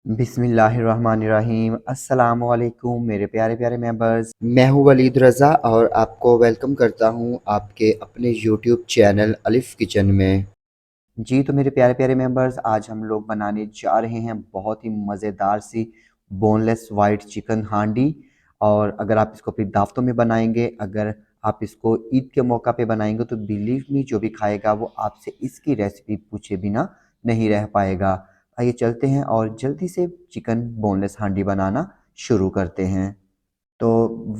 बिस्मिल्लाहिर्रहमानिर्रहीम। अस्सलामुअलैकुम मेरे प्यारे प्यारे मेंबर्स, मैं हूँ वलीद रज़ा और आपको वेलकम करता हूँ आपके अपने यूट्यूब चैनल अलिफ किचन में। जी तो मेरे प्यारे प्यारे मेंबर्स, आज हम लोग बनाने जा रहे हैं बहुत ही मज़ेदार सी बोनलेस वाइट चिकन हांडी। और अगर आप इसको अपनी दावतों में बनाएंगे, अगर आप इसको ईद के मौका पे बनाएंगे तो बिलीव मी, जो भी खाएगा वो आपसे इसकी रेसिपी पूछे बिना नहीं रह पाएगा। आइए चलते हैं और जल्दी से चिकन बोनलेस हांडी बनाना शुरू करते हैं। तो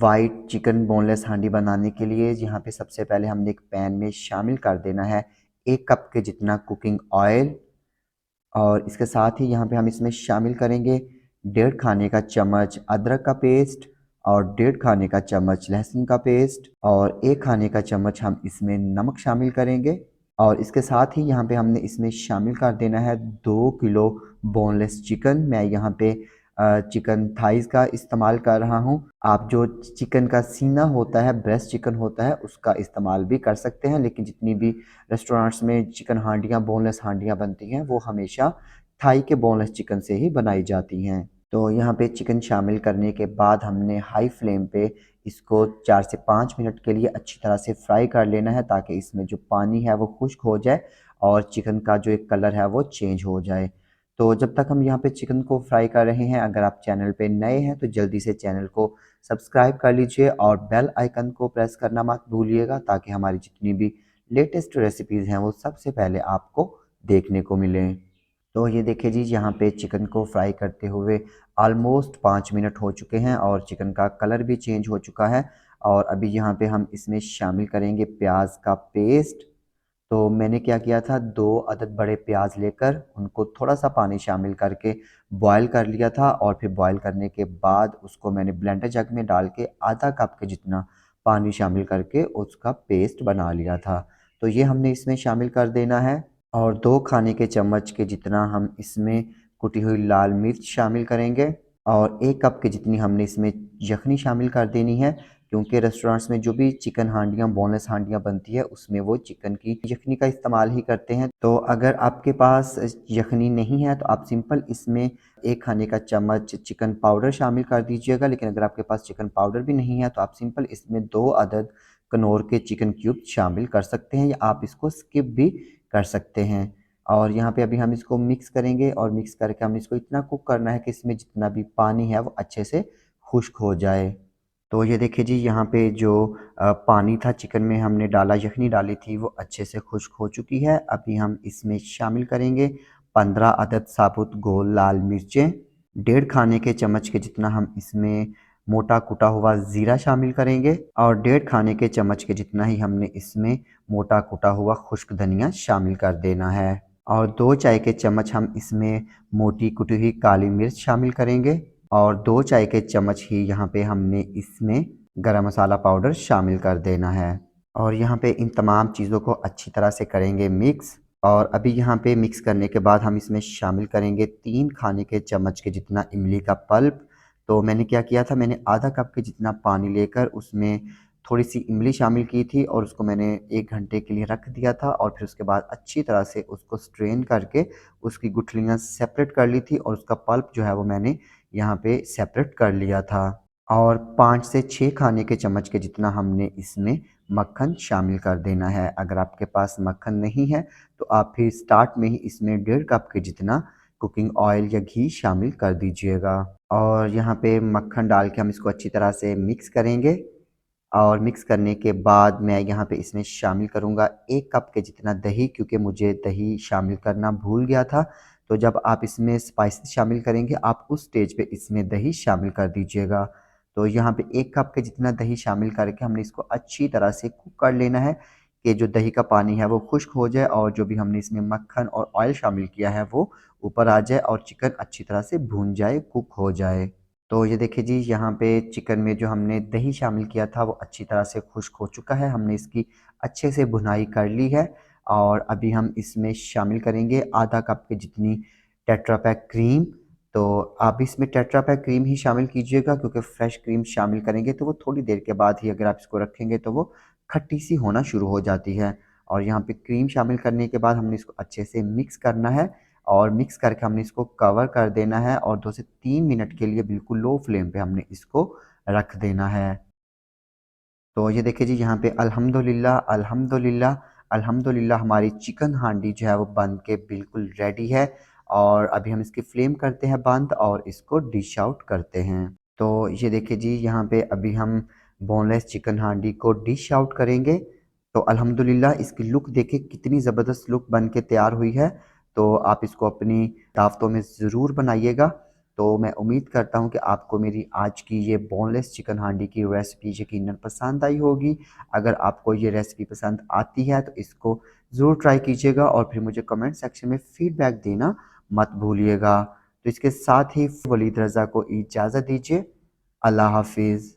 वाइट चिकन बोनलेस हांडी बनाने के लिए यहाँ पे सबसे पहले हमने एक पैन में शामिल कर देना है 1 कप के जितना कुकिंग ऑयल। और इसके साथ ही यहाँ पे हम इसमें शामिल करेंगे 1.5 खाने का चम्मच अदरक का पेस्ट और 1.5 खाने का चम्मच लहसुन का पेस्ट और 1 खाने का चम्मच हम इसमें नमक शामिल करेंगे। और इसके साथ ही यहाँ पे हमने इसमें शामिल कर देना है 2 किलो बोनलेस चिकन। मैं यहाँ पे चिकन थाइस का इस्तेमाल कर रहा हूँ। आप जो चिकन का सीना होता है, ब्रेस्ट चिकन होता है, उसका इस्तेमाल भी कर सकते हैं, लेकिन जितनी भी रेस्टोरेंट्स में चिकन हांडियाँ, बोनलेस हांडियाँ बनती हैं वो हमेशा थाई के बोनलेस चिकन से ही बनाई जाती हैं। तो यहाँ पे चिकन शामिल करने के बाद हमने हाई फ्लेम पे इसको 4 से 5 मिनट के लिए अच्छी तरह से फ्राई कर लेना है, ताकि इसमें जो पानी है वो खुश्क हो जाए और चिकन का जो एक कलर है वो चेंज हो जाए। तो जब तक हम यहाँ पे चिकन को फ्राई कर रहे हैं, अगर आप चैनल पे नए हैं तो जल्दी से चैनल को सब्सक्राइब कर लीजिए और बेल आइकन को प्रेस करना मत भूलिएगा, ताकि हमारी जितनी भी लेटेस्ट रेसिपीज़ हैं वो सबसे पहले आपको देखने को मिलें। तो ये देखिए जी, यहाँ पे चिकन को फ्राई करते हुए ऑलमोस्ट 5 मिनट हो चुके हैं और चिकन का कलर भी चेंज हो चुका है। और अभी यहाँ पे हम इसमें शामिल करेंगे प्याज का पेस्ट। तो मैंने क्या किया था, 2 अदद बड़े प्याज लेकर उनको थोड़ा सा पानी शामिल करके बॉयल कर लिया था, और फिर बॉयल करने के बाद उसको मैंने ब्लेंडर जग में डाल के आधा कप के जितना पानी शामिल करके उसका पेस्ट बना लिया था। तो ये हमने इसमें शामिल कर देना है। और 2 खाने के चम्मच के जितना हम इसमें कुटी हुई लाल मिर्च शामिल करेंगे और 1 कप के जितनी हमने इसमें यखनी शामिल कर देनी है, क्योंकि रेस्टोरेंट्स में जो भी चिकन हांडियाँ, बोनलेस हांडियाँ बनती है उसमें वो चिकन की यखनी का इस्तेमाल ही करते हैं। तो अगर आपके पास यखनी नहीं है तो आप सिंपल इसमें 1 खाने का चम्मच चिकन पाउडर शामिल कर दीजिएगा, लेकिन अगर आपके पास चिकन पाउडर भी नहीं है तो आप सिंपल इसमें 2 अदद कनौर के चिकन क्यूब शामिल कर सकते हैं, या आप इसको स्किप भी कर सकते हैं। और यहाँ पे अभी हम इसको मिक्स करेंगे और मिक्स करके हमने इसको इतना कुक करना है कि इसमें जितना भी पानी है वो अच्छे से खुश्क हो जाए। तो ये देखिए जी, यहाँ पे जो पानी था चिकन में हमने डाला, यखनी डाली थी, वो अच्छे से खुश्क हो चुकी है। अभी हम इसमें शामिल करेंगे 15 अदद साबुत गोल लाल मिर्चें। 1.5 खाने के चम्मच के जितना हम इसमें मोटा कुटा हुआ ज़ीरा शामिल करेंगे और 1.5 खाने के चम्मच के जितना ही हमने इसमें मोटा कुटा हुआ खुश्क धनिया शामिल कर देना है। और 2 चाय के चम्मच हम इसमें मोटी कुटी हुई काली मिर्च शामिल करेंगे और 2 चाय के चम्मच ही यहाँ पे हमने इसमें गरम मसाला पाउडर शामिल कर देना है। और यहाँ पे इन तमाम चीज़ों को अच्छी तरह से करेंगे मिक्स। और अभी यहाँ पे मिक्स करने के बाद हम इसमें शामिल करेंगे 3 खाने के चम्मच के जितना इमली का पल्प। तो मैंने क्या किया था, मैंने आधा कप के जितना पानी लेकर उसमें थोड़ी सी इमली शामिल की थी और उसको मैंने 1 घंटे के लिए रख दिया था, और फिर उसके बाद अच्छी तरह से उसको स्ट्रेन करके उसकी गुठलियाँ सेपरेट कर ली थी और उसका पल्प जो है वो मैंने यहाँ पे सेपरेट कर लिया था। और 5 से 6 खाने के चम्मच के जितना हमने इसमें मक्खन शामिल कर देना है। अगर आपके पास मक्खन नहीं है तो आप फिर स्टार्ट में ही इसमें 1.5 कप के जितना कुकिंग ऑयल या घी शामिल कर दीजिएगा। और यहाँ पे मक्खन डाल के हम इसको अच्छी तरह से मिक्स करेंगे। और मिक्स करने के बाद मैं यहाँ पे इसमें शामिल करूँगा 1 कप के जितना दही, क्योंकि मुझे दही शामिल करना भूल गया था। तो जब आप इसमें स्पाइसेस शामिल करेंगे, आप उस स्टेज पे इसमें दही शामिल कर दीजिएगा। तो यहाँ पे 1 कप के जितना दही शामिल करके हमने इसको अच्छी तरह से कुक कर लेना है, कि जो दही का पानी है वो खुश्क हो जाए और जो भी हमने इसमें मक्खन और ऑयल शामिल किया है वो ऊपर आ जाए और चिकन अच्छी तरह से भून जाए, कुक हो जाए। तो ये देखिए जी, यहाँ पे चिकन में जो हमने दही शामिल किया था वो अच्छी तरह से खुश्क हो चुका है। हमने इसकी अच्छे से भुनाई कर ली है। और अभी हम इसमें शामिल करेंगे आधा कप के जितनी टेट्रा पैक क्रीम। तो आप इसमें टेट्रा पैक क्रीम ही शामिल कीजिएगा, क्योंकि फ्रेश क्रीम शामिल करेंगे तो वो थोड़ी देर के बाद ही अगर आप इसको रखेंगे तो वो खट्टी सी होना शुरू हो जाती है। और यहाँ पे क्रीम शामिल करने के बाद हमने इसको अच्छे से मिक्स करना है और मिक्स करके हमने इसको कवर कर देना है और 2 से 3 मिनट के लिए बिल्कुल लो फ्लेम पे हमने इसको रख देना है। तो ये देखिए जी, यहाँ पे अल्हम्दुलिल्लाह अल्हम्दुलिल्लाह अल्हम्दुलिल्लाह हमारी चिकन हांडी जो है वो बन के बिल्कुल रेडी है। और अभी हम इसकी फ्लेम करते हैं बंद और इसको डिश आउट करते हैं। तो ये देखिए जी, यहाँ पे अभी हम बोनलेस चिकन हांडी को डिश आउट करेंगे। तो अल्हम्दुलिल्लाह इसकी लुक देखिए कितनी ज़बरदस्त लुक बन के तैयार हुई है। तो आप इसको अपनी दावतों में ज़रूर बनाइएगा। तो मैं उम्मीद करता हूँ कि आपको मेरी आज की ये बोनलेस चिकन हांडी की रेसिपी यकीनन पसंद आई होगी। अगर आपको ये रेसिपी पसंद आती है तो इसको ज़रूर ट्राई कीजिएगा और फिर मुझे कमेंट सेक्शन में फ़ीडबैक देना मत भूलिएगा। तो इसके साथ ही वलीद रज़ा को इजाज़त दीजिए। अल्लाह हाफिज़।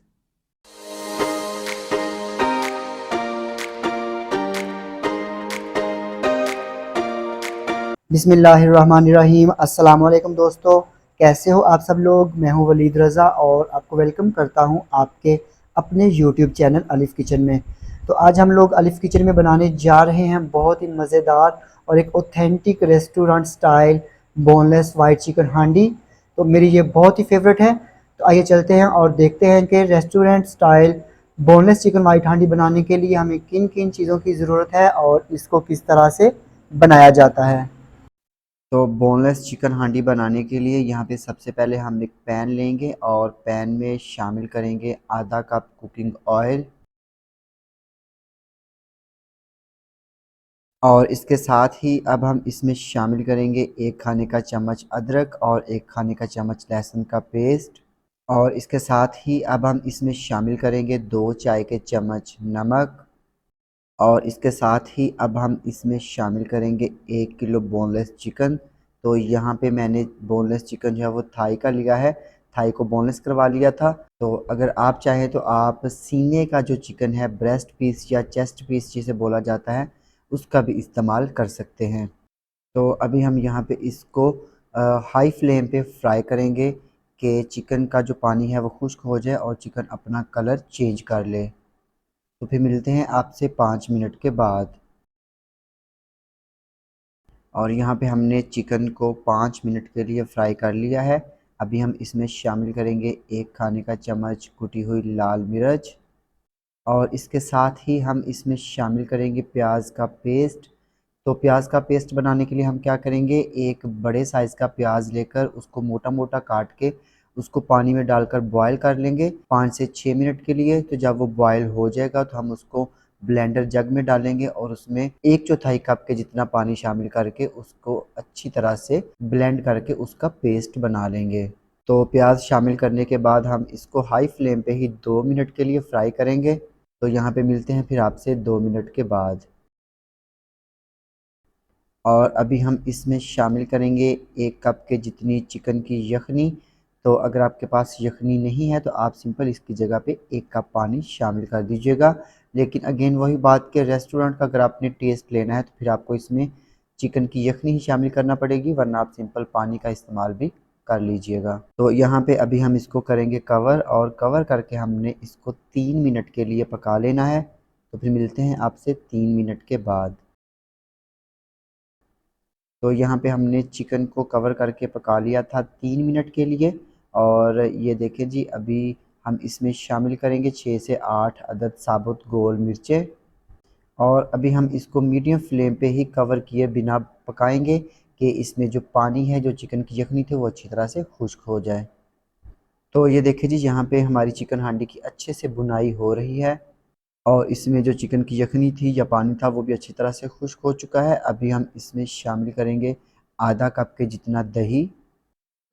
बिस्मिल्लाहिर्रहमानिर्रहीम। अस्सलाम वालेकुम दोस्तों, कैसे हो आप सब लोग। मैं हूं वलीद रज़ा और आपको वेलकम करता हूं आपके अपने यूट्यूब चैनल अलिफ़ किचन में। तो आज हम लोग अलिफ़ किचन में बनाने जा रहे हैं बहुत ही मज़ेदार और एक authentic restaurant style boneless white chicken हांडी। तो मेरी ये बहुत ही फेवरेट है। तो आइए चलते हैं और देखते हैं कि restaurant style boneless chicken white हांडी बनाने के लिए हमें किन किन चीज़ों की ज़रूरत है और इसको किस तरह से बनाया जाता है। तो बोनलेस चिकन हांडी बनाने के लिए यहाँ पे सबसे पहले हम एक पैन लेंगे और पैन में शामिल करेंगे आधा कप कुकिंग ऑयल और इसके साथ ही अब हम इसमें शामिल करेंगे 1 खाने का चम्मच अदरक और 1 खाने का चम्मच लहसुन का पेस्ट। और इसके साथ ही अब हम इसमें शामिल करेंगे 2 चाय के चम्मच नमक। और इसके साथ ही अब हम इसमें शामिल करेंगे 1 किलो बोनलेस चिकन। तो यहाँ पे मैंने बोनलेस चिकन जो है वो थाई का लिया है, थाई को बोनलेस करवा लिया था। तो अगर आप चाहें तो आप सीने का जो चिकन है, ब्रेस्ट पीस या चेस्ट पीस जिसे बोला जाता है, उसका भी इस्तेमाल कर सकते हैं। तो अभी हम यहाँ पे इसको हाई फ्लेम पे फ्राई करेंगे कि चिकन का जो पानी है वो खुश्क हो जाए और चिकन अपना कलर चेंज कर ले। तो फिर मिलते हैं आपसे 5 मिनट के बाद। और यहाँ पे हमने चिकन को 5 मिनट के लिए फ्राई कर लिया है। अभी हम इसमें शामिल करेंगे 1 खाने का चम्मच कुटी हुई लाल मिर्च और इसके साथ ही हम इसमें शामिल करेंगे प्याज का पेस्ट। तो प्याज का पेस्ट बनाने के लिए हम क्या करेंगे, एक बड़े साइज़ का प्याज लेकर उसको मोटा मोटा काट के उसको पानी में डालकर बॉयल कर लेंगे 5 से 6 मिनट के लिए। तो जब वो बॉयल हो जाएगा तो हम उसको ब्लेंडर जग में डालेंगे और उसमें 1/4 कप के जितना पानी शामिल करके उसको अच्छी तरह से ब्लेंड करके उसका पेस्ट बना लेंगे। तो प्याज शामिल करने के बाद हम इसको हाई फ्लेम पे ही 2 मिनट के लिए फ्राई करेंगे। तो यहाँ पे मिलते हैं फिर आपसे 2 मिनट के बाद। और अभी हम इसमें शामिल करेंगे 1 कप के जितनी चिकन की यखनी। तो अगर आपके पास यखनी नहीं है तो आप सिंपल इसकी जगह पे 1 कप पानी शामिल कर दीजिएगा। लेकिन अगेन वही बात कि रेस्टोरेंट का अगर आपने टेस्ट लेना है तो फिर आपको इसमें चिकन की यखनी ही शामिल करना पड़ेगी, वरना आप सिंपल पानी का इस्तेमाल भी कर लीजिएगा। तो यहाँ पे अभी हम इसको करेंगे कवर और कवर करके हमने इसको 3 मिनट के लिए पका लेना है। तो फिर मिलते हैं आपसे 3 मिनट के बाद। तो यहाँ पे हमने चिकन को कवर करके पका लिया था 3 मिनट के लिए। और ये देखें जी, अभी हम इसमें शामिल करेंगे 6 से 8 अदद साबुत गोल मिर्चें। और अभी हम इसको मीडियम फ्लेम पे ही कवर किए बिना पकाएंगे कि इसमें जो पानी है, जो चिकन की यखनी थी, वो अच्छी तरह से खुश्क हो जाए। तो ये देखिए जी, यहाँ पे हमारी चिकन हांडी की अच्छे से बुनाई हो रही है और इसमें जो चिकन की यखनी थी या पानी था वो भी अच्छी तरह से खुश्क हो चुका है। अभी हम इसमें शामिल करेंगे आधा कप के जितना दही।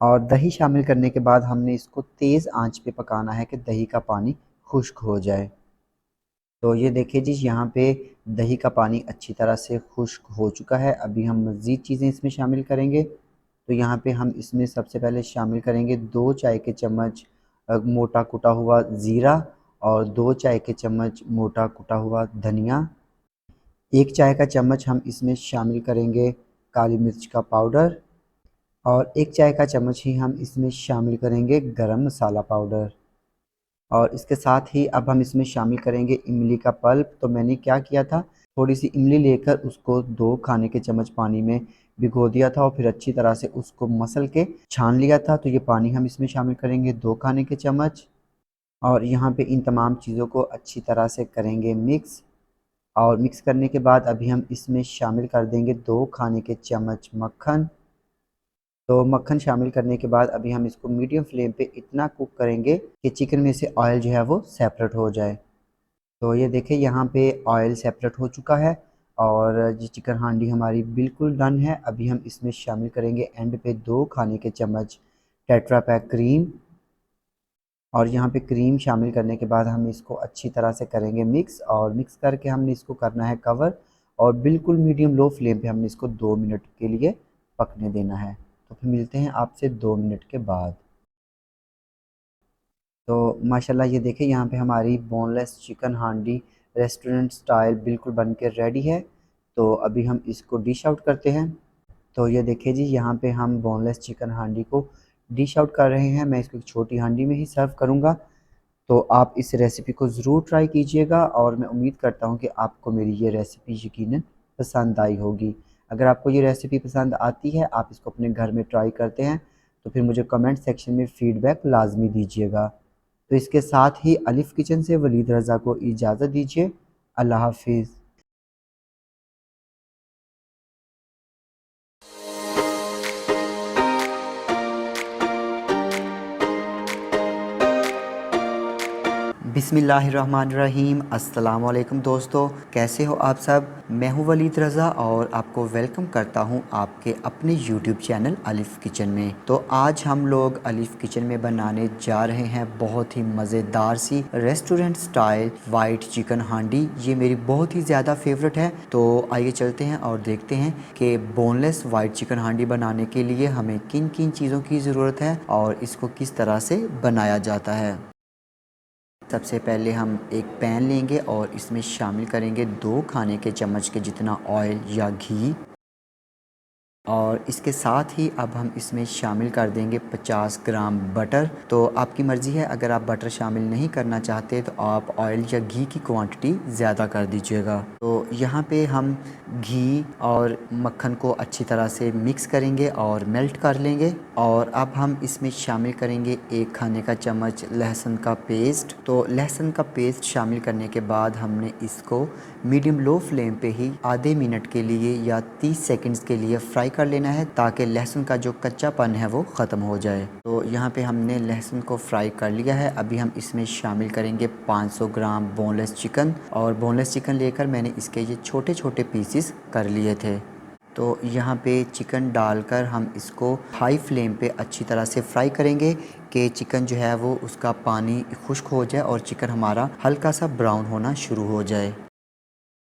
और दही शामिल करने के बाद हमने इसको तेज़ आंच पे पकाना है कि दही का पानी खुश्क हो जाए। तो ये देखिए जी, यहाँ पे दही का पानी अच्छी तरह से खुश्क हो चुका है। अभी हम मज़ीद चीज़ें इसमें शामिल करेंगे। तो यहाँ पे हम इसमें सबसे पहले शामिल करेंगे 2 चाय के चम्मच मोटा कुटा हुआ ज़ीरा और 2 चाय के चम्मच मोटा कुटा हुआ धनिया। 1 चाय का चम्मच हम इसमें शामिल करेंगे काली मिर्च का पाउडर और 1 चाय का चम्मच ही हम इसमें शामिल करेंगे गरम मसाला पाउडर। और इसके साथ ही अब हम इसमें शामिल करेंगे इमली का पल्प। तो मैंने क्या किया था, थोड़ी सी इमली लेकर उसको 2 खाने के चम्मच पानी में भिगो दिया था और फिर अच्छी तरह से उसको मसल के छान लिया था। तो ये पानी हम इसमें शामिल करेंगे 2 खाने के चम्मच, और यहाँ पे इन तमाम चीज़ों को अच्छी तरह से करेंगे मिक्स। और मिक्स करने के बाद अभी हम इसमें शामिल कर देंगे 2 खाने के चम्मच मक्खन। तो मक्खन शामिल करने के बाद अभी हम इसको मीडियम फ्लेम पे इतना कुक करेंगे कि चिकन में से ऑयल जो है वो सेपरेट हो जाए। तो ये देखिए यहाँ पे ऑयल सेपरेट हो चुका है और ये चिकन हांडी हमारी बिल्कुल डन है। अभी हम इसमें शामिल करेंगे एंड पे 2 खाने के चम्मच टेट्रा पैक क्रीम, और यहाँ पे क्रीम शामिल करने के बाद हम इसको अच्छी तरह से करेंगे मिक्स, और मिक्स करके हमने इसको करना है कवर, और बिल्कुल मीडियम लो फ्लेम पे हमने इसको 2 मिनट के लिए पकने देना है। तो फिर मिलते हैं आपसे 2 मिनट के बाद। तो माशाल्लाह ये देखिए यहाँ पे हमारी बोनलेस चिकन हांडी रेस्टोरेंट स्टाइल बिल्कुल बन के रेडी है। तो अभी हम इसको डिश आउट करते हैं। तो ये देखिए जी, यहाँ पे हम बोनलेस चिकन हांडी को डिश आउट कर रहे हैं। मैं इसको एक छोटी हांडी में ही सर्व करूँगा। तो आप इस रेसिपी को ज़रूर ट्राई कीजिएगा और मैं उम्मीद करता हूँ कि आपको मेरी ये रेसिपी यकीनन पसंद आई होगी। अगर आपको ये रेसिपी पसंद आती है, आप इसको अपने घर में ट्राई करते हैं, तो फिर मुझे कमेंट सेक्शन में फ़ीडबैक लाजमी दीजिएगा। तो इसके साथ ही अलिफ़ किचन से वलीद रज़ा को इजाज़त दीजिए। अल्लाह हाफिज़। बिस्मिल्लाहिर्रहमानिर्रहीम। अस्सलाम वालेकुम दोस्तों, कैसे हो आप सब। मैं हूं वलीद रज़ा और आपको वेलकम करता हूं आपके अपने यूट्यूब चैनल अलिफ़ किचन में। तो आज हम लोग अलिफ़ किचन में बनाने जा रहे हैं बहुत ही मज़ेदार सी रेस्टोरेंट स्टाइल वाइट चिकन हांडी। ये मेरी बहुत ही ज़्यादा फेवरेट है। तो आइए चलते हैं और देखते हैं कि बोनलेस वाइट चिकन हांडी बनाने के लिए हमें किन किन चीज़ों की ज़रूरत है और इसको किस तरह से बनाया जाता है। सबसे पहले हम एक पैन लेंगे और इसमें शामिल करेंगे 2 खाने के चम्मच के जितना ऑयल या घी, और इसके साथ ही अब हम इसमें शामिल कर देंगे 50 ग्राम बटर। तो आपकी मर्ज़ी है, अगर आप बटर शामिल नहीं करना चाहते तो आप ऑयल या घी की क्वांटिटी ज़्यादा कर दीजिएगा। तो यहाँ पे हम घी और मक्खन को अच्छी तरह से मिक्स करेंगे और मेल्ट कर लेंगे। और अब हम इसमें शामिल करेंगे 1 खाने का चम्मच लहसुन का पेस्ट। तो लहसुन का पेस्ट शामिल करने के बाद हमने इसको मीडियम लो फ्लेम पे ही आधे मिनट के लिए या 30 सेकंड्स के लिए फ्राई कर लेना है, ताकि लहसुन का जो कच्चापन है वो ख़त्म हो जाए। तो यहाँ पे हमने लहसुन को फ्राई कर लिया है। अभी हम इसमें शामिल करेंगे 500 ग्राम बोनलेस चिकन, और बोनलेस चिकन लेकर मैंने इसके ये छोटे छोटे पीसेस कर लिए थे। तो यहाँ पे चिकन डालकर हम इसको हाई फ्लेम पे अच्छी तरह से फ्राई करेंगे कि चिकन जो है वो उसका पानी खुश्क हो जाए और चिकन हमारा हल्का सा ब्राउन होना शुरू हो जाए।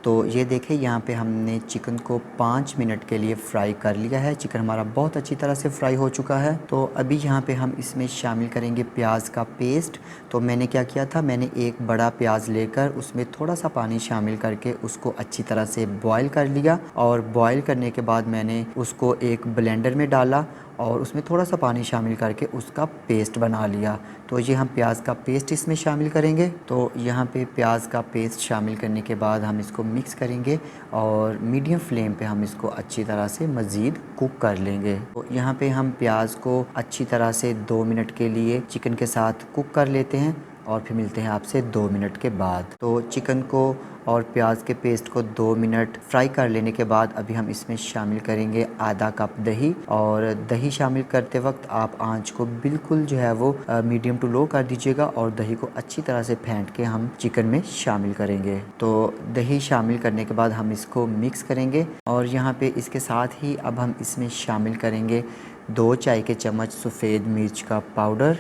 तो ये देखिए यहाँ पे हमने चिकन को 5 मिनट के लिए फ्राई कर लिया है। चिकन हमारा बहुत अच्छी तरह से फ्राई हो चुका है। तो अभी यहाँ पे हम इसमें शामिल करेंगे प्याज का पेस्ट। तो मैंने क्या किया था, मैंने एक बड़ा प्याज लेकर उसमें थोड़ा सा पानी शामिल करके उसको अच्छी तरह से बॉयल कर लिया, और बॉयल करने के बाद मैंने उसको एक ब्लेंडर में डाला और उसमें थोड़ा सा पानी शामिल करके उसका पेस्ट बना लिया। तो ये हम प्याज का पेस्ट इसमें शामिल करेंगे। तो यहाँ पे प्याज का पेस्ट शामिल करने के बाद हम इसको मिक्स करेंगे और मीडियम फ्लेम पे हम इसको अच्छी तरह से मज़ीद कुक कर लेंगे। तो यहाँ पे हम प्याज को अच्छी तरह से 2 मिनट के लिए चिकन के साथ कुक कर लेते हैं, और फिर मिलते हैं आपसे 2 मिनट के बाद। तो चिकन को और प्याज के पेस्ट को 2 मिनट फ्राई कर लेने के बाद अभी हम इसमें शामिल करेंगे आधा कप दही। और दही शामिल करते वक्त आप आंच को बिल्कुल जो है वो मीडियम टू लो कर दीजिएगा, और दही को अच्छी तरह से फेंट के हम चिकन में शामिल करेंगे। तो दही शामिल करने के बाद हम इसको मिक्स करेंगे, और यहाँ पे इसके साथ ही अब हम इसमें शामिल करेंगे 2 चाय के चम्मच सफ़ेद मिर्च का पाउडर,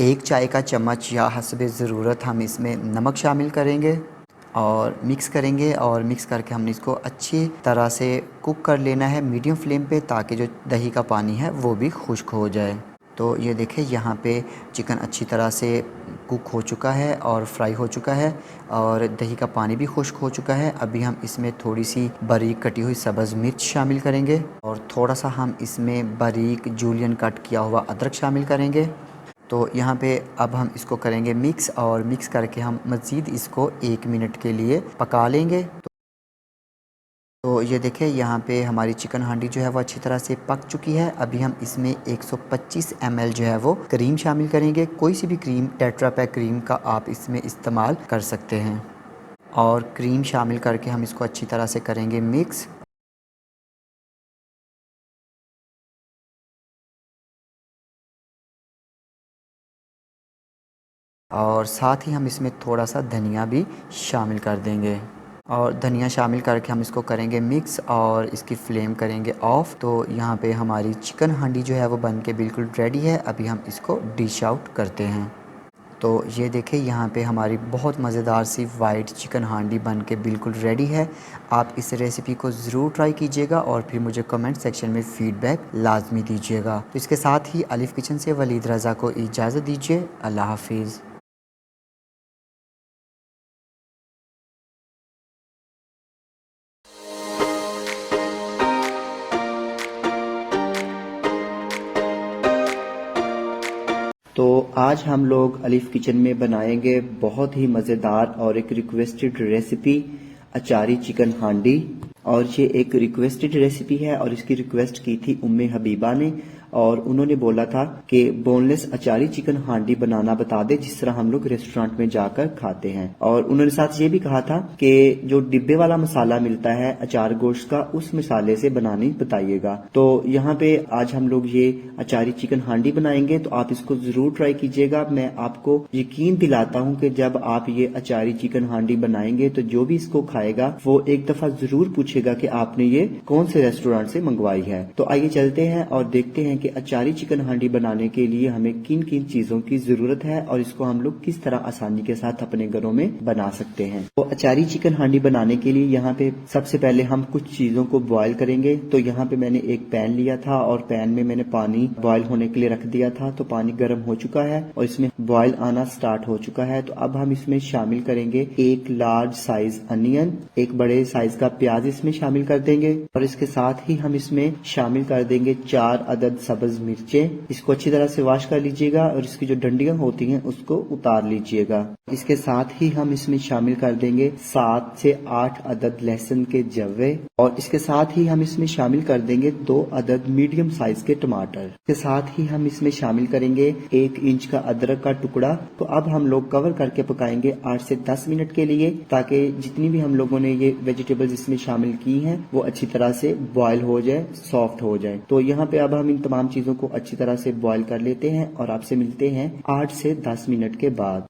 1 चाय का चम्मच या हस्बे ज़रूरत हम इसमें नमक शामिल करेंगे और मिक्स करेंगे। और मिक्स करके हमने इसको अच्छी तरह से कुक कर लेना है मीडियम फ्लेम पे, ताकि जो दही का पानी है वो भी खुश्क हो जाए। तो ये देखें यहाँ पे चिकन अच्छी तरह से कुक हो चुका है और फ्राई हो चुका है, और दही का पानी भी खुश्क हो चुका है। अभी हम इसमें थोड़ी सी बारीक कटी हुई सब्ज़ मिर्च शामिल करेंगे, और थोड़ा सा हम इसमें बारीक जूलियन कट किया हुआ अदरक शामिल करेंगे। तो यहाँ पे अब हम इसको करेंगे मिक्स, और मिक्स करके हम मज़ीद इसको 1 मिनट के लिए पका लेंगे। तो ये देखिए यहाँ पे हमारी चिकन हांडी जो है वो अच्छी तरह से पक चुकी है। अभी हम इसमें 125 ml जो है वो क्रीम शामिल करेंगे। कोई सी भी क्रीम, टेट्रा पैक क्रीम का आप इसमें इस्तेमाल कर सकते हैं। और क्रीम शामिल करके हम इसको अच्छी तरह से करेंगे मिक्स। और साथ ही हम इसमें थोड़ा सा धनिया भी शामिल कर देंगे। और धनिया शामिल करके हम इसको करेंगे मिक्स और इसकी फ्लेम करेंगे ऑफ। तो यहाँ पे हमारी चिकन हांडी जो है वो बन के बिल्कुल रेडी है। अभी हम इसको डिश आउट करते हैं। तो ये देखिए यहाँ पे हमारी बहुत मज़ेदार सी वाइट चिकन हांडी बन के बिल्कुल रेडी है। आप इस रेसिपी को ज़रूर ट्राई कीजिएगा और फिर मुझे कमेंट सेक्शन में फ़ीडबैक लाजमी दीजिएगा। तो इसके साथ ही अलिफ किचन से वलीद रज़ा को इजाज़त दीजिए। अल्लाह हाफिज़। तो आज हम लोग अलिफ किचन में बनाएंगे बहुत ही मज़ेदार और एक रिक्वेस्टेड रेसिपी, अचारी चिकन हांडी। और ये एक रिक्वेस्टेड रेसिपी है और इसकी रिक्वेस्ट की थी उम्मे हबीबा ने, और उन्होंने बोला था कि बोनलेस अचारी चिकन हांडी बनाना बता दे जिस तरह हम लोग रेस्टोरेंट में जाकर खाते हैं। और उन्होंने साथ ये भी कहा था कि जो डिब्बे वाला मसाला मिलता है अचार गोश्त का, उस मसाले से बनानी बताइएगा। तो यहाँ पे आज हम लोग ये अचारी चिकन हांडी बनाएंगे, तो आप इसको जरूर ट्राई कीजिएगा। मैं आपको यकीन दिलाता हूँ कि जब आप ये अचारी चिकन हांडी बनाएंगे तो जो भी इसको खाएगा वो एक दफा जरूर पूछेगा कि आपने ये कौन से रेस्टोरेंट से मंगवाई है। तो आइए चलते हैं और देखते हैं कि अचारी चिकन हांडी बनाने के लिए हमें किन किन चीजों की जरूरत है और इसको हम लोग किस तरह आसानी के साथ अपने घरों में बना सकते हैं। तो अचारी चिकन हांडी बनाने के लिए यहाँ पे सबसे पहले हम कुछ चीजों को बॉईल करेंगे। तो यहाँ पे मैंने एक पैन लिया था और पैन में मैंने पानी बॉईल होने के लिए रख दिया था। तो पानी गर्म हो चुका है और इसमें बॉईल आना स्टार्ट हो चुका है। तो अब हम इसमें शामिल करेंगे एक लार्ज साइज अनियन, एक बड़े साइज का प्याज इसमें शामिल कर देंगे। और इसके साथ ही हम इसमें शामिल कर देंगे 4 अदद सब्ज मिर्चें। इसको अच्छी तरह से वॉश कर लीजिएगा और इसकी जो डंडियां होती हैं उसको उतार लीजिएगा। इसके साथ ही हम इसमें शामिल कर देंगे 7 से 8 अदद लहसुन के जव्वे। और इसके साथ ही हम इसमें शामिल कर देंगे 2 अदद मीडियम साइज के टमाटर। इसके साथ ही हम इसमें शामिल करेंगे 1 इंच का अदरक का टुकड़ा। तो अब हम लोग कवर करके पकाएंगे 8 से 10 मिनट के लिए, ताकि जितनी भी हम लोगों ने ये वेजिटेबल्स इसमें शामिल की हैं वो अच्छी तरह से बॉयल हो जाए, सॉफ्ट हो जाए। तो यहाँ पे अब हम इन तमाम चीजों को अच्छी तरह से बॉयल कर लेते हैं और आपसे मिलते हैं 8 से 10 मिनट के बाद।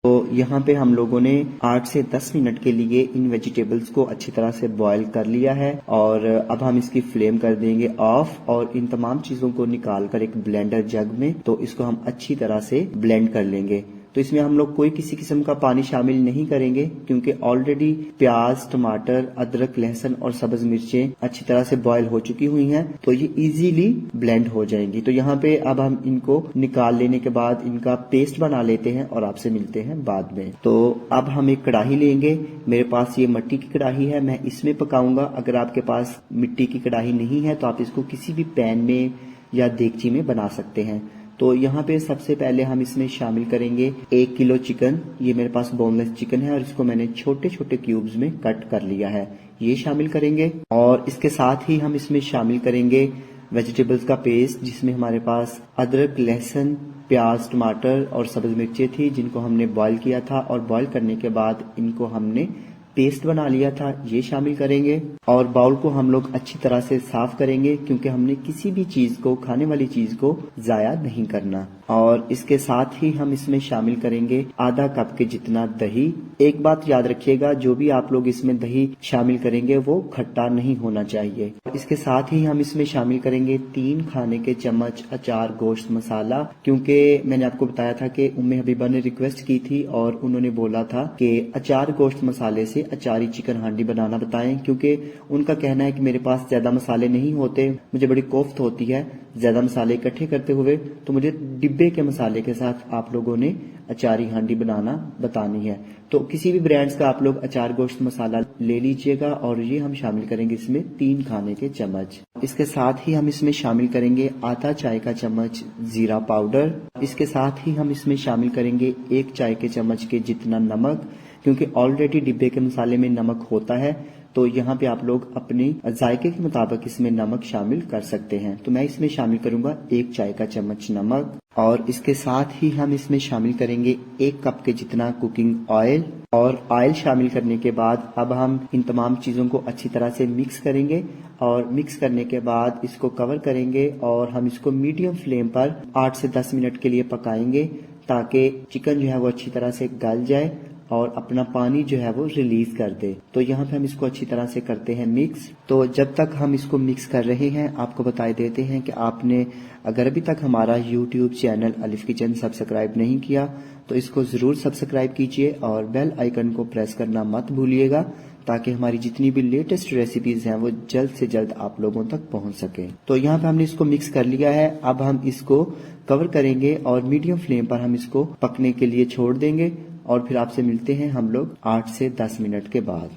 तो यहाँ पे हम लोगों ने 8 से 10 मिनट के लिए इन वेजिटेबल्स को अच्छी तरह से बॉयल कर लिया है। और अब हम इसकी फ्लेम कर देंगे ऑफ और इन तमाम चीजों को निकाल कर एक ब्लेंडर जग में, तो इसको हम अच्छी तरह से ब्लेंड कर लेंगे। तो इसमें हम लोग कोई किसी किस्म का पानी शामिल नहीं करेंगे, क्योंकि ऑलरेडी प्याज, टमाटर, अदरक, लहसुन और सब्ज मिर्चें अच्छी तरह से बॉयल हो चुकी हुई हैं, तो ये इजीली ब्लेंड हो जाएंगी। तो यहाँ पे अब हम इनको निकाल लेने के बाद इनका पेस्ट बना लेते हैं और आपसे मिलते हैं बाद में। तो अब हम एक कढ़ाई लेंगे। मेरे पास ये मिट्टी की कढ़ाई है, मैं इसमें पकाऊंगा। अगर आपके पास मिट्टी की कढ़ाई नहीं है तो आप इसको किसी भी पैन में या देगची में बना सकते हैं। तो यहाँ पे सबसे पहले हम इसमें शामिल करेंगे 1 किलो चिकन। ये मेरे पास बोनलेस चिकन है और इसको मैंने छोटे छोटे क्यूब्स में कट कर लिया है, ये शामिल करेंगे। और इसके साथ ही हम इसमें शामिल करेंगे वेजिटेबल्स का पेस्ट, जिसमें हमारे पास अदरक, लहसुन, प्याज, टमाटर और सब्ज मिर्चें थी, जिनको हमने बॉईल किया था और बॉईल करने के बाद इनको हमने पेस्ट बना लिया था, ये शामिल करेंगे। और बाउल को हम लोग अच्छी तरह से साफ करेंगे, क्योंकि हमने किसी भी चीज को, खाने वाली चीज को जाया नहीं करना। और इसके साथ ही हम इसमें शामिल करेंगे आधा कप के जितना दही। एक बात याद रखिएगा, जो भी आप लोग इसमें दही शामिल करेंगे वो खट्टा नहीं होना चाहिए। इसके साथ ही हम इसमें शामिल करेंगे 3 खाने के चम्मच अचार गोश्त मसाला, क्योंकि मैंने आपको बताया था कि उम्मे हबीबा ने रिक्वेस्ट की थी और उन्होंने बोला था कि अचार गोश्त मसाले से अचारी चिकन हांडी बनाना बताएं, क्योंकि उनका कहना है कि मेरे पास ज्यादा मसाले नहीं होते, मुझे बड़ी कोफ्त होती है ज्यादा मसाले इकट्ठे करते हुए, तो मुझे डिब्बे के मसाले के साथ आप लोगों ने अचारी हांडी बनाना बतानी है। तो किसी भी ब्रांड्स का आप लोग अचार गोश्त मसाला ले लीजिएगा और ये हम शामिल करेंगे इसमें 3 खाने के चम्मच। इसके साथ ही हम इसमें शामिल करेंगे आधा चाय का चम्मच जीरा पाउडर। इसके साथ ही हम इसमें शामिल करेंगे 1 चाय के चम्मच के जितना नमक, क्योंकि ऑलरेडी डिब्बे के मसाले में नमक होता है, तो यहाँ पे आप लोग अपने जायके के मुताबिक इसमें नमक शामिल कर सकते हैं। तो मैं इसमें शामिल करूंगा 1 चाय का चम्मच नमक, और इसके साथ ही हम इसमें शामिल करेंगे 1 कप के जितना कुकिंग ऑयल। और ऑयल शामिल करने के बाद अब हम इन तमाम चीज़ों को अच्छी तरह से मिक्स करेंगे, और मिक्स करने के बाद इसको कवर करेंगे और हम इसको मीडियम फ्लेम पर 8 से 10 मिनट के लिए पकाएंगे, ताकि चिकन जो है वो अच्छी तरह से गल जाए और अपना पानी जो है वो रिलीज कर दे। तो यहाँ पे हम इसको अच्छी तरह से करते हैं मिक्स। तो जब तक हम इसको मिक्स कर रहे हैं, आपको बता देते हैं कि आपने अगर अभी तक हमारा यूट्यूब चैनल अलिफ किचन सब्सक्राइब नहीं किया तो इसको ज़रूर सब्सक्राइब कीजिए और बेल आइकन को प्रेस करना मत भूलिएगा, ताकि हमारी जितनी भी लेटेस्ट रेसिपीज हैं वो जल्द से जल्द आप लोगों तक पहुंच सके। तो यहाँ पे हमने इसको मिक्स कर लिया है। अब हम इसको कवर करेंगे और मीडियम फ्लेम पर हम इसको पकने के लिए छोड़ देंगे, और फिर आपसे मिलते हैं हम लोग 8 से 10 मिनट के बाद।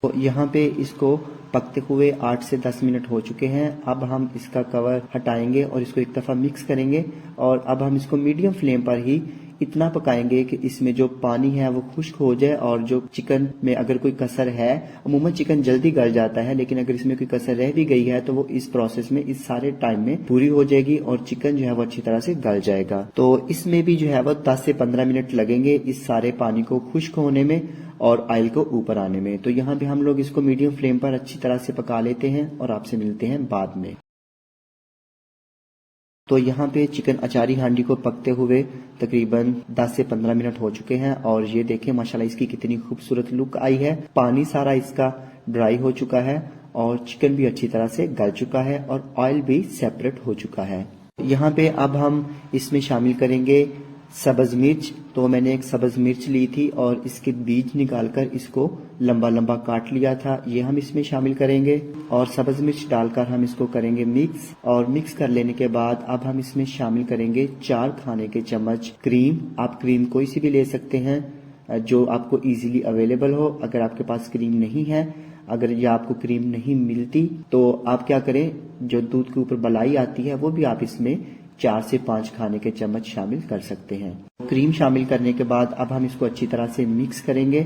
तो यहाँ पे इसको पकते हुए 8 से 10 मिनट हो चुके हैं। अब हम इसका कवर हटाएंगे और इसको एक दफ़ा मिक्स करेंगे, और अब हम इसको मीडियम फ्लेम पर ही इतना पकाएंगे कि इसमें जो पानी है वो खुश्क हो जाए, और जो चिकन में अगर कोई कसर है, अमूमन चिकन जल्दी गल जाता है, लेकिन अगर इसमें कोई कसर रह भी गई है तो वो इस प्रोसेस में इस सारे टाइम में पूरी हो जाएगी और चिकन जो है वो अच्छी तरह से गल जाएगा। तो इसमें भी जो है वो 10 से 15 मिनट लगेंगे इस सारे पानी को खुश्क होने में और ऑयल को ऊपर आने में। तो यहाँ पे हम लोग इसको मीडियम फ्लेम पर अच्छी तरह से पका लेते हैं और आपसे मिलते हैं बाद में। तो यहाँ पे चिकन अचारी हांडी को पकते हुए तकरीबन 10 से 15 मिनट हो चुके हैं, और ये देखें माशाल्लाह इसकी कितनी खूबसूरत लुक आई है। पानी सारा इसका ड्राई हो चुका है और चिकन भी अच्छी तरह से गल चुका है और ऑयल भी सेपरेट हो चुका है। यहाँ पे अब हम इसमें शामिल करेंगे सब्ज मिर्च। तो मैंने एक सब्ज मिर्च ली थी और इसके बीज निकालकर इसको लंबा लंबा काट लिया था, ये हम इसमें शामिल करेंगे, और सब्ज मिर्च डालकर हम इसको करेंगे मिक्स। और मिक्स कर लेने के बाद अब हम इसमें शामिल करेंगे 4 खाने के चम्मच क्रीम। आप क्रीम कोई सी भी ले सकते हैं जो आपको इजीली अवेलेबल हो। अगर आपके पास क्रीम नहीं है, अगर या आपको क्रीम नहीं मिलती, तो आप क्या करें, जो दूध के ऊपर मलाई आती है वो भी आप इसमें 4 से 5 खाने के चम्मच शामिल कर सकते हैं। क्रीम शामिल करने के बाद अब हम इसको अच्छी तरह से मिक्स करेंगे,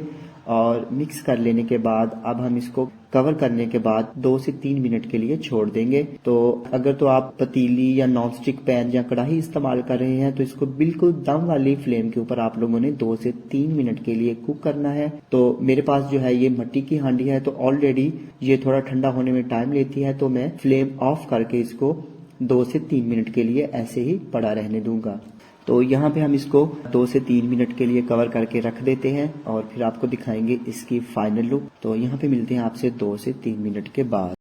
और मिक्स कर लेने के बाद अब हम इसको कवर करने के बाद 2 से 3 मिनट के लिए छोड़ देंगे। तो अगर तो आप पतीली या नॉनस्टिक पैन या कढ़ाई इस्तेमाल कर रहे हैं तो इसको बिल्कुल दम वाली फ्लेम के ऊपर आप लोगों ने 2 से 3 मिनट के लिए कुक करना है। तो मेरे पास जो है ये मिट्टी की हांडी है, तो ऑलरेडी ये थोड़ा ठंडा होने में टाइम लेती है, तो मैं फ्लेम ऑफ करके इसको 2 से 3 मिनट के लिए ऐसे ही पड़ा रहने दूंगा। तो यहाँ पे हम इसको 2 से 3 मिनट के लिए कवर करके रख देते हैं और फिर आपको दिखाएंगे इसकी फाइनल लुक। तो यहाँ पे मिलते हैं आपसे 2 से 3 मिनट के बाद।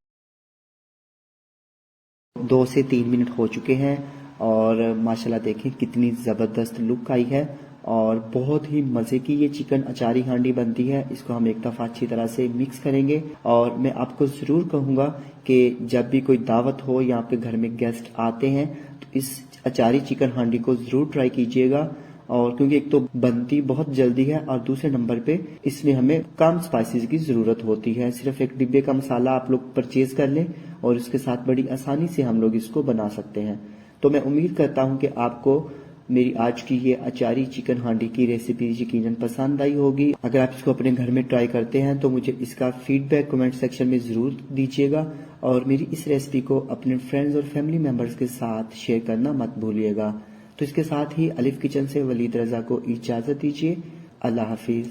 2 से 3 मिनट हो चुके हैं और माशाल्लाह देखें कितनी ज़बरदस्त लुक आई है, और बहुत ही मज़े की ये चिकन अचारी हांडी बनती है। इसको हम एक दफ़ा अच्छी तरह से मिक्स करेंगे, और मैं आपको ज़रूर कहूँगा कि जब भी कोई दावत हो या आपके घर में गेस्ट आते हैं तो इस अचारी चिकन हांडी को ज़रूर ट्राई कीजिएगा। और क्योंकि एक तो बनती बहुत जल्दी है, और दूसरे नंबर पे इसमें हमें कम स्पाइसेस की ज़रूरत होती है। सिर्फ एक डिब्बे का मसाला आप लोग परचेज़ कर लें और इसके साथ बड़ी आसानी से हम लोग इसको बना सकते हैं। तो मैं उम्मीद करता हूँ कि आपको मेरी आज की ये अचारी चिकन हांडी की रेसिपी यकीनन पसंद आई होगी। अगर आप इसको अपने घर में ट्राई करते हैं तो मुझे इसका फीडबैक कमेंट सेक्शन में ज़रूर दीजिएगा, और मेरी इस रेसिपी को अपने फ्रेंड्स और फैमिली मेम्बर्स के साथ शेयर करना मत भूलिएगा। तो इसके साथ ही अलिफ किचन से वलीद रज़ा को इजाज़त दीजिए। अल्लाह हाफिज़।